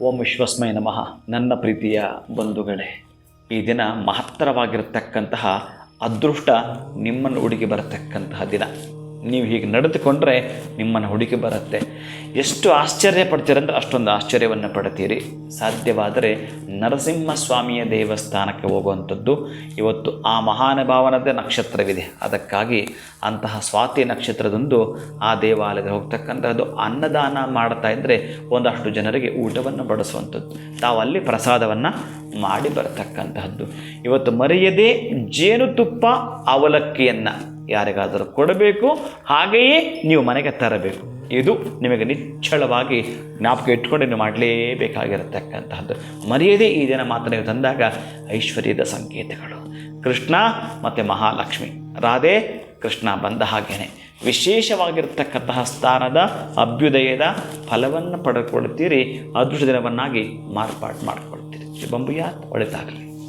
ಓಂ ವಿಶ್ವಸ್ಮೈ ನಮಃ. ನನ್ನ ಪ್ರೀತಿಯ ಬಂಧುಗಳೇ, ಈ ದಿನ ಮಹತ್ತರವಾಗಿರತಕ್ಕಂತಹ ಅದೃಷ್ಟ ನಿಮ್ಮನ್ನು ಹುಡುಕಿ ಬರತಕ್ಕಂತಹ ದಿನ. ನೀವು ಹೀಗೆ ನಡೆದುಕೊಂಡ್ರೆ ನಿಮ್ಮನ್ನು ಹುಡುಕಿ ಬರುತ್ತೆ. ಎಷ್ಟು ಆಶ್ಚರ್ಯ ಪಡ್ತೀರಂದ್ರೆ ಅಷ್ಟೊಂದು ಆಶ್ಚರ್ಯವನ್ನು ಪಡ್ತೀರಿ. ಸಾಧ್ಯವಾದರೆ ನರಸಿಂಹಸ್ವಾಮಿಯ ದೇವಸ್ಥಾನಕ್ಕೆ ಹೋಗುವಂಥದ್ದು. ಇವತ್ತು ಆ ಮಹಾನುಭಾವನದೇ ನಕ್ಷತ್ರವಿದೆ. ಅದಕ್ಕಾಗಿ ಅಂತಹ ಸ್ವಾತಿ ನಕ್ಷತ್ರದಂದು ಆ ದೇವಾಲಯಕ್ಕೆ ಹೋಗ್ತಕ್ಕಂಥದ್ದು. ಅನ್ನದಾನ ಮಾಡ್ತಾ ಇದ್ದರೆ ಒಂದಷ್ಟು ಜನರಿಗೆ ಊಟವನ್ನು ಬಡಿಸುವಂಥದ್ದು, ತಾವು ಅಲ್ಲಿ ಪ್ರಸಾದವನ್ನು ಮಾಡಿ ಬರತಕ್ಕಂತಹದ್ದು. ಇವತ್ತು ಮರೆಯದೇ ಜೇನುತುಪ್ಪ ಅವಲಕ್ಕಿಯನ್ನು ಯಾರಿಗಾದರೂ ಕೊಡಬೇಕು, ಹಾಗೆಯೇ ನೀವು ಮನೆಗೆ ತರಬೇಕು. ಇದು ನಿಮಗೆ ನಿಚ್ಚಳವಾಗಿ ಜ್ಞಾಪಕ ಇಟ್ಕೊಂಡು ನೀವು ಮಾಡಲೇಬೇಕಾಗಿರತಕ್ಕಂತಹದ್ದು. ಮರೆಯದೇ ಈ ದಿನ ಮಾತ್ರ ನೀವು ತಂದಾಗ ಐಶ್ವರ್ಯದ ಸಂಕೇತಗಳು. ಕೃಷ್ಣ ಮತ್ತು ಮಹಾಲಕ್ಷ್ಮಿ, ರಾಧೆ ಕೃಷ್ಣ ಬಂದ ಹಾಗೇನೆ ವಿಶೇಷವಾಗಿರ್ತಕ್ಕಂತಹ ಸ್ಥಾನದ ಅಭ್ಯುದಯದ ಫಲವನ್ನು ಪಡೆದುಕೊಳ್ತೀರಿ. ಅದೃಷ್ಟ ದಿನವನ್ನಾಗಿ ಮಾರ್ಪಾಡು ಮಾಡಿಕೊಳ್ತೀರಿ. ಶುಭಂ ಭೂಯಾತ್, ಒಳಿತಾಗಲಿ.